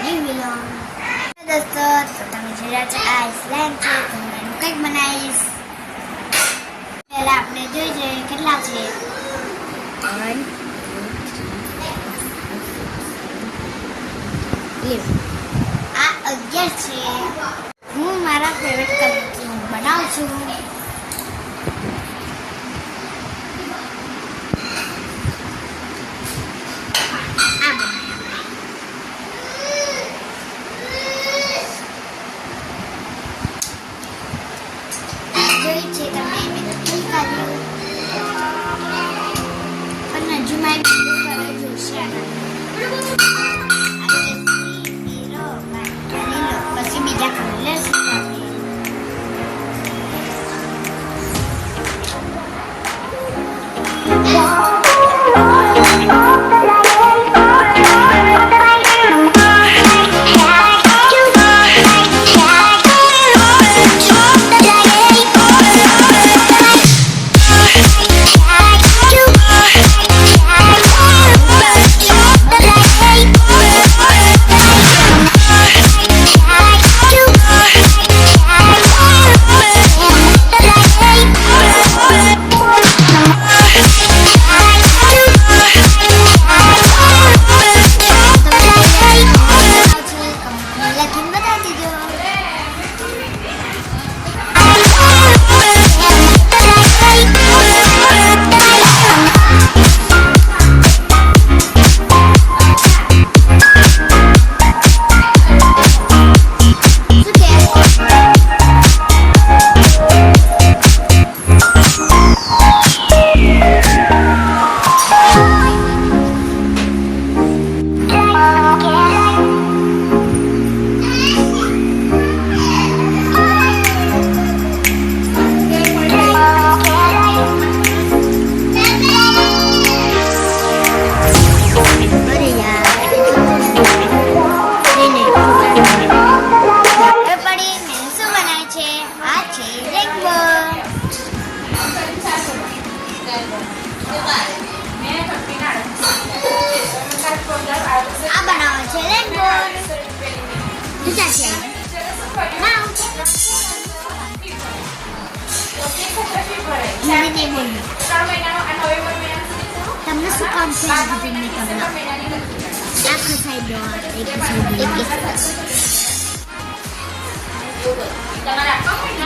New vlog. दोस्तों तो તમે જોઈ રહ્યા છો આ સ્લાઇમ છે તો હું એનું કંઈક બનાવીશ। પહેલા આપણે જોઈ જોઈએ કેટલા છે। 1 2 આ 11 છે। હું મારા ફેવરેટ કલરથી હું બનાવું છું। તમને શું કામ છે તમને આ ખસાઈ દો એક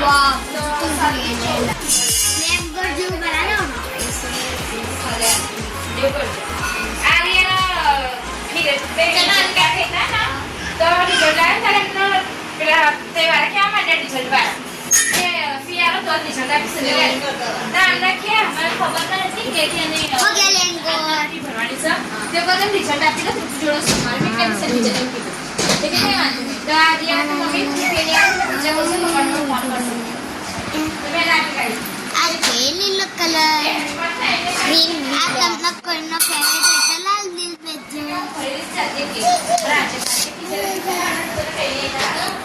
वाह मैंगो जो बना लो ना ऐसे आलिया फिर बेचना क्या कहता है ना तो डिजाइन सारे ना बेटा तेवार क्या माने डिजाइन बार ये फिर तो डिजाइन का पिसले ना हमने क्या हमें खबर नहीं थी कि नहीं हो गया लेंगो भरवानी सब जब वो डिजाइन आती है तो जोड़ो सामान में कैसे डिजाइन की लेकिन नहीं आती तो आलिया तो मम्मी के लिए जब उसे पकड़ना फोन कर सकते तो मैं लाके गई आज नीला कलर ग्रीन आज अपना करना फेवरेट है लाल दिल पे जो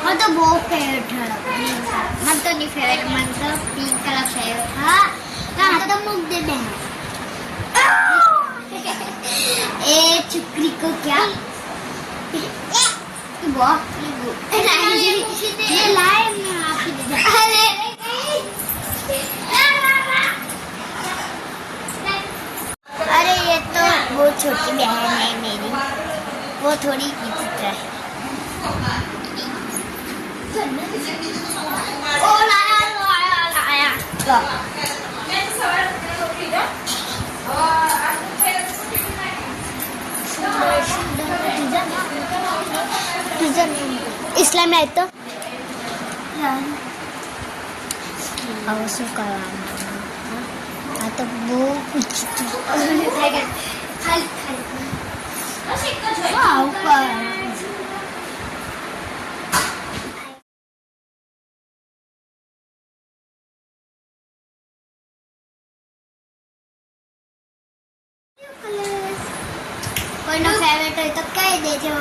मैं तो बहुत फेवरेट है मैं तो नहीं फेवरेट मैं तो पिंक कलर फेवरेट हाँ कहाँ तो मुझ दे दे ए चुकरी को क्या बहुत ये लाए मैं आपकी दे अरे अरे ये तो वो छोटी बहन है मेरी वो थोड़ी विचित्र है ओ लाया लो इस्लाम में तो अब શું કરવાનું આ તો બહુ ખાલી कोई ना फेवरेट हो तो कह देजो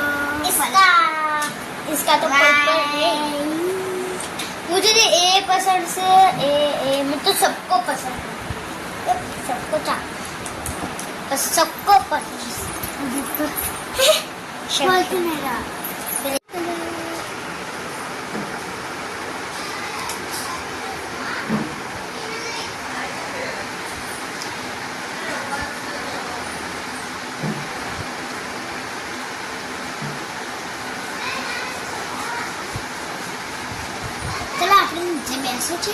इसका तो मुझे ए पसंद से ए में तो सबको पसंद है सबको सबको पसंद मेरा ચલો આપણે નીચે બેસવું છે.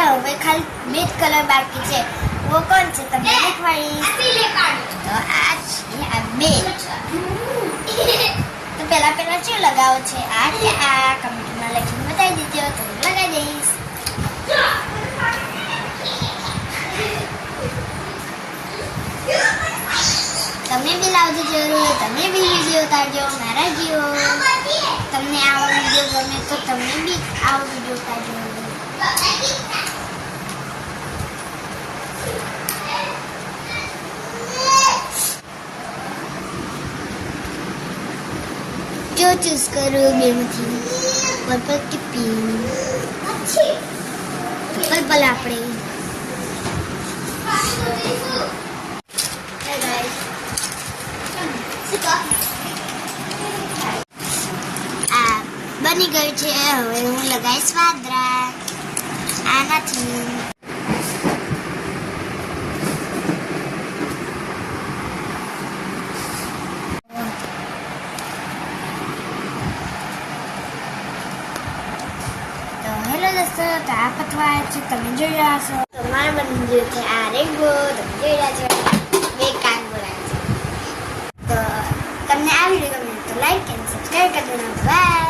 હવે ખાલી બે જ કલર બાકી છે. वो कौन છે તમને દેખાડીશ. તો આ છે આ બે. તો પહેલા શું લગાવો છે? આ કે આ કમેન્ટમાં લખીને બતાવી દેજો તો હું લગાવી દઈશ. તમે બી લાવજો જરૂર. તમે બી વિડીયો ઉતારજો મારા જેવો. તમને આવો વિડીયો ગમે તો તમે બી આવો વિડીયો ઉતારજો. जो चूज करो બેમાંથી પર્પલ કે પિંક. પર્પલ આપણે આ બની ગયું છે. હવે હું લગાવીશ વાદરા. આનાથી હેલો દોસ્તો, તો આ પતવા છે તમે જોઈ રહ્યા છો. તો મારે બની ગયું છે આ રેનબો. તમે જોઈ રહ્યા છો બે કાન બોલાવે છે. તો તમને આ વિડીયો ગમે તો લાઈક અને સબસ્ક્રાઈબ કરી દેજો. બાય.